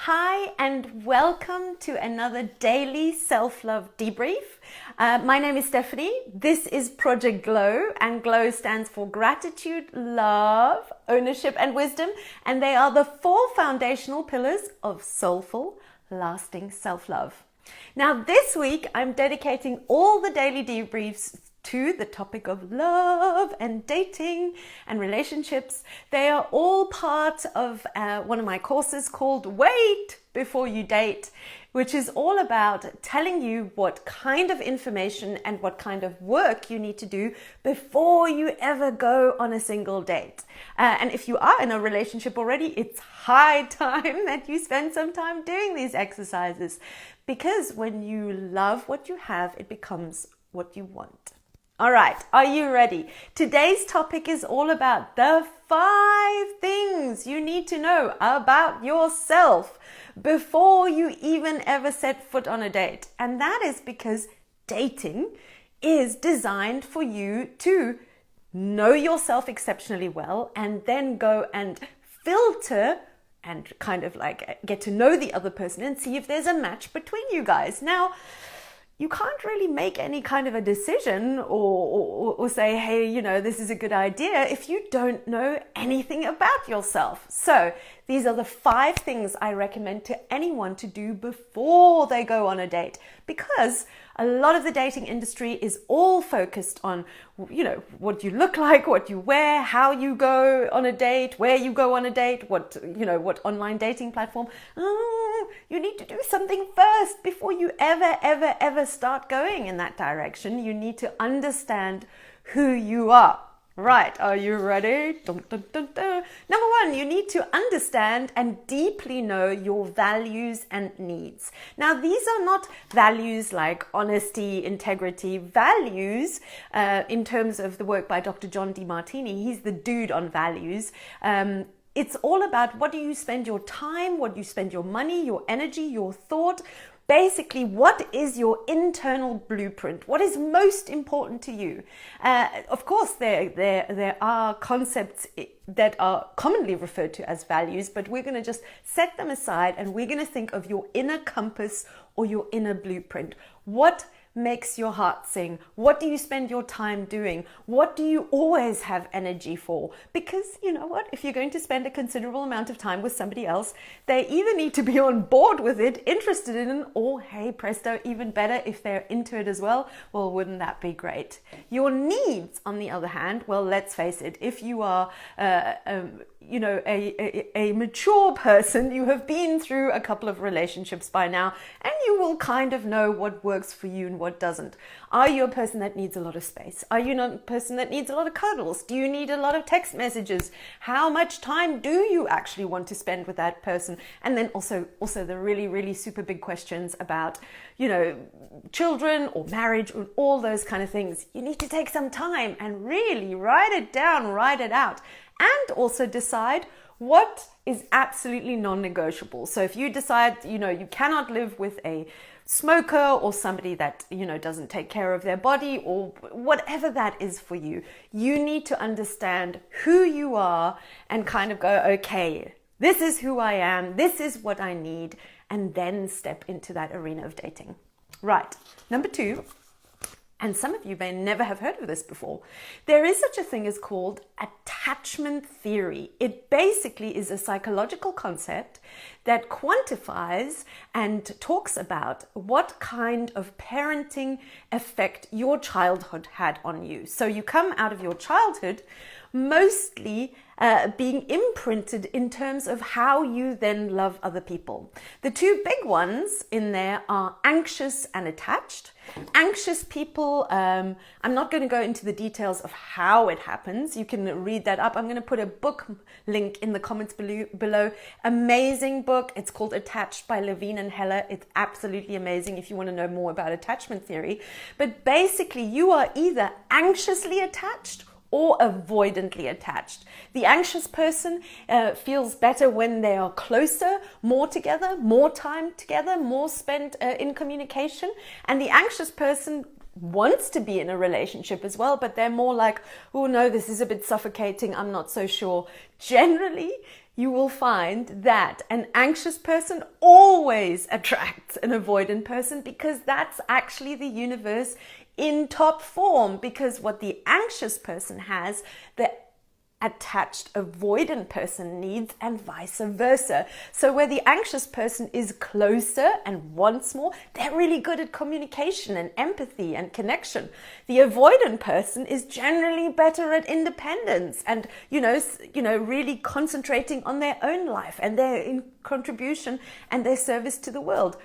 Hi and welcome to another daily self-love debrief. My name is Stephanie. This is Project Glow, and Glow stands for gratitude, love, ownership and wisdom, and they are the 4 foundational pillars of soulful, lasting self-love. Now this week I'm dedicating all the daily debriefs to the topic of love and dating and relationships. They are all part of one of my courses called Wait Before You Date, which is all about telling you what kind of information and what kind of work you need to do before you ever go on a single date. And if you are in a relationship already, it's high time that you spend some time doing these exercises, because when you love what you have, it becomes what you want. All right, are you ready? Today's topic is all about the 5 things you need to know about yourself before you even ever set foot on a date. And that is because dating is designed for you to know yourself exceptionally well and then go and filter and kind of like get to know the other person and see if there's a match between you guys. Now, you can't really make any kind of a decision or say, hey, you know, this is a good idea if you don't know anything about yourself. So these are the 5 things I recommend to anyone to do before they go on a date, because a lot of the dating industry is all focused on, you know, what you look like, what you wear, how you go on a date, where you go on a date, what online dating platform. You need to do something first before you ever start going in that direction. You need to understand who you are. Right, are you ready? Dun, dun, dun, dun. Number 1, you need to understand and deeply know your values and needs. Now, these are not values like honesty, integrity. Values, in terms of the work by Dr. John DeMartini, he's the dude on values. It's all about, what do you spend your time, what do you spend your money, your energy, your thought. Basically, what is your internal blueprint? What is most important to you? Of course, there are concepts that are commonly referred to as values, but we're going to just set them aside and we're going to think of your inner compass or your inner blueprint. What makes your heart sing? What do you spend your time doing? What do you always have energy for? Because you know what? If you're going to spend a considerable amount of time with somebody else, they either need to be on board with it, interested in it, or hey presto, even better if they're into it as well. Well, wouldn't that be great? Your needs, on the other hand, well, let's face it, if you are a mature person, you have been through a couple of relationships by now, and you will kind of know what works for you and what doesn't. Are you a person that needs a lot of space? Are you not a person that needs a lot of cuddles? Do you need a lot of text messages? How much time do you actually want to spend with that person? And then also the really super big questions about, you know, children or marriage and all those kind of things. You need to take some time and really write it down, write it out. And also decide what is absolutely non-negotiable. So if you decide, you know, you cannot live with a smoker or somebody that, you know, doesn't take care of their body or whatever that is for you, you need to understand who you are and kind of go, okay, this is who I am, this is what I need, and then step into that arena of dating. Right. Number 2. And some of you may never have heard of this before. There is such a thing as called attachment theory. It basically is a psychological concept that quantifies and talks about what kind of parenting effect your childhood had on you. So you come out of your childhood mostly being imprinted in terms of how you then love other people. The 2 big ones in there are anxious and attached. Anxious people, I'm not going to go into the details of how it happens. You can read that up. I'm going to put a book link in the comments below. Amazing book. It's called Attached by Levine and Heller. It's absolutely amazing if you want to know more about attachment theory. But basically, you are either anxiously attached or avoidantly attached. The anxious person feels better when they are closer, more together, more time together, more spent in communication. And the anxious person wants to be in a relationship as well, but they're more like, oh no, this is a bit suffocating, I'm not so sure. Generally, you will find that an anxious person always attracts an avoidant person, because that's actually the universe in top form. Because what the anxious person has, the attached avoidant person needs, and vice versa. So where the anxious person is closer and wants more, they're really good at communication and empathy and connection. The avoidant person is generally better at independence and really concentrating on their own life and their contribution and their service to the world.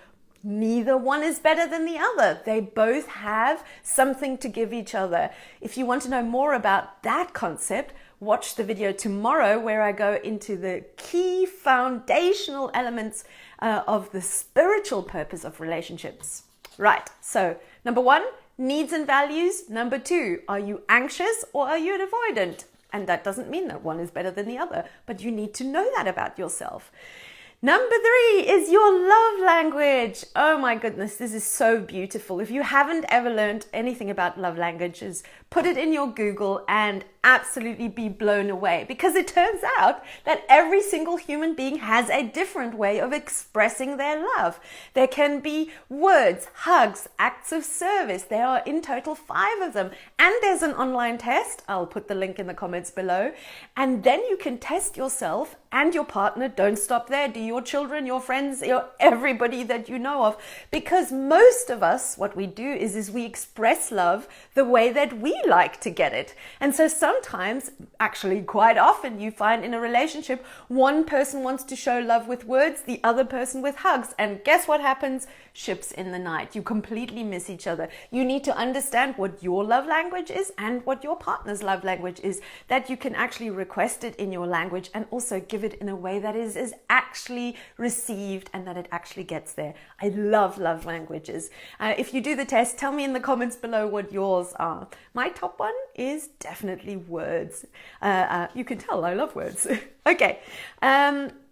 Neither one is better than the other. They both have something to give each other. If you want to know more about that concept, watch the video tomorrow where I go into the key foundational elements of the spiritual purpose of relationships. Right, so number 1, needs and values. Number 2, are you anxious or are you an avoidant? And that doesn't mean that one is better than the other, but you need to know that about yourself. Number 3 is your love language. Oh my goodness, this is so beautiful. If you haven't ever learned anything about love languages, put it in your Google and absolutely be blown away, because it turns out that every single human being has a different way of expressing their love. There can be words, hugs, acts of service. There are in total 5 of them. And there's an online test. I'll put the link in the comments below. And then you can test yourself and your partner. Don't stop there. Do your children, your friends, everybody that you know of. Because most of us, what we do is we express love the way that we like to get it. And so sometimes, actually quite often, you find in a relationship, one person wants to show love with words, the other person with hugs. And guess what happens? Ships in the night. You completely miss each other. You need to understand what your love language is and what your partner's love language is, that you can actually request it in your language and also give it in a way that is actually received and that it actually gets there. I love love languages. If you do the test, tell me in the comments below what yours are. My top one is definitely words. You can tell I love words. Okay.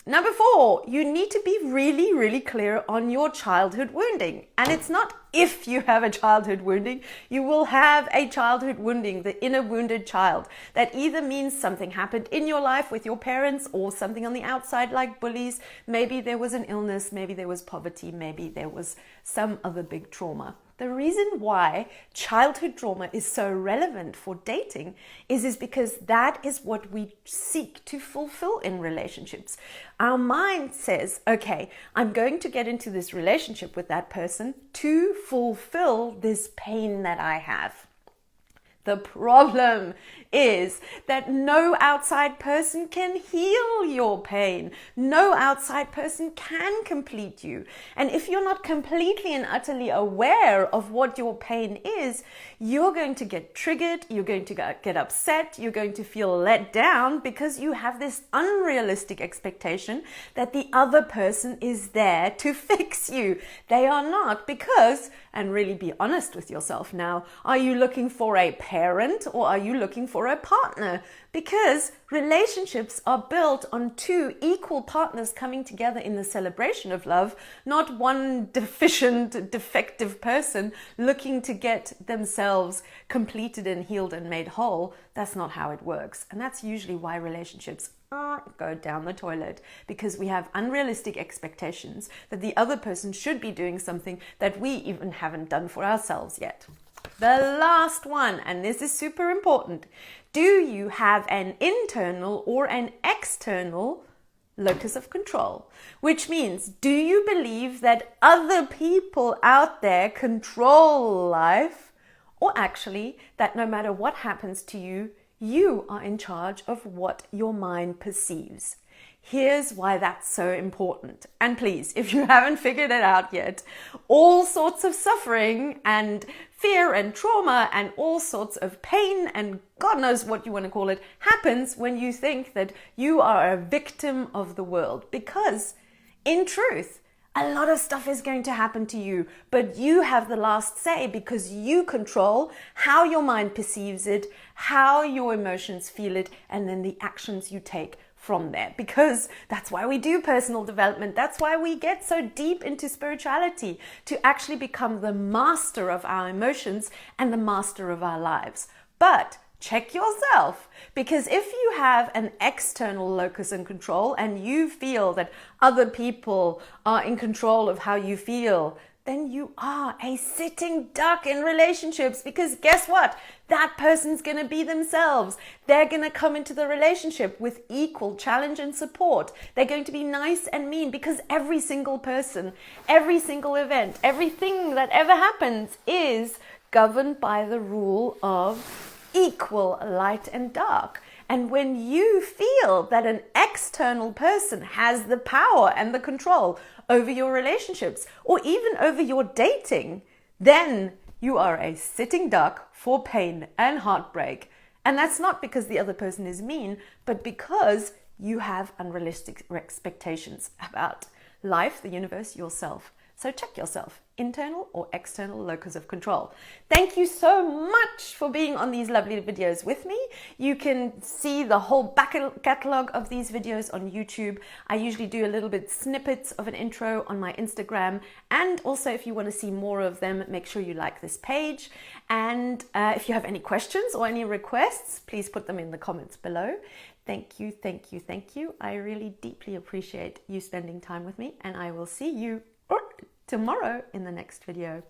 Number 4, you need to be really, really clear on your childhood wounding. And it's not if you have a childhood wounding, you will have a childhood wounding, the inner wounded child. That either means something happened in your life with your parents or something on the outside like bullies. Maybe there was an illness, maybe there was poverty, maybe there was some other big trauma. The reason why childhood trauma is so relevant for dating is because that is what we seek to fulfill in relationships. Our mind says, okay, I'm going to get into this relationship with that person to fulfill this pain that I have. The problem is that no outside person can heal your pain. No outside person can complete you. And if you're not completely and utterly aware of what your pain is, you're going to get triggered, you're going to get upset, you're going to feel let down because you have this unrealistic expectation that the other person is there to fix you. They are not, because, and really be honest with yourself now, are you looking for a parent or are you looking for a partner? Because relationships are built on 2 equal partners coming together in the celebration of love, not one deficient, defective person looking to get themselves completed and healed and made whole. That's not how it works. And that's usually why relationships go down the toilet, because we have unrealistic expectations that the other person should be doing something that we even haven't done for ourselves yet. The last one, and this is super important. Do you have an internal or an external locus of control? Which means, do you believe that other people out there control life, or actually that no matter what happens to you, you are in charge of what your mind perceives? Here's why that's so important. And please, if you haven't figured it out yet, all sorts of suffering and fear and trauma and all sorts of pain and God knows what you want to call it happens when you think that you are a victim of the world. Because in truth, a lot of stuff is going to happen to you, but you have the last say because you control how your mind perceives it, how your emotions feel it, and then the actions you take from there. Because that's why we do personal development. That's why we get so deep into spirituality, to actually become the master of our emotions and the master of our lives. But check yourself. Because if you have an external locus of control and you feel that other people are in control of how you feel, then you are a sitting duck in relationships, because guess what? That person's going to be themselves. They're going to come into the relationship with equal challenge and support. They're going to be nice and mean, because every single person, every single event, everything that ever happens is governed by the rule of equal light and dark. And when you feel that an external person has the power and the control over your relationships, or even over your dating, then you are a sitting duck for pain and heartbreak. And that's not because the other person is mean, but because you have unrealistic expectations about life, the universe, yourself. So check yourself, internal or external locus of control. Thank you so much for being on these lovely videos with me. You can see the whole back catalog of these videos on YouTube. I usually do a little bit snippets of an intro on my Instagram. And also, if you want to see more of them, make sure you like this page. And if you have any questions or any requests, please put them in the comments below. Thank you, thank you, thank you. I really deeply appreciate you spending time with me, and I will see you tomorrow in the next video.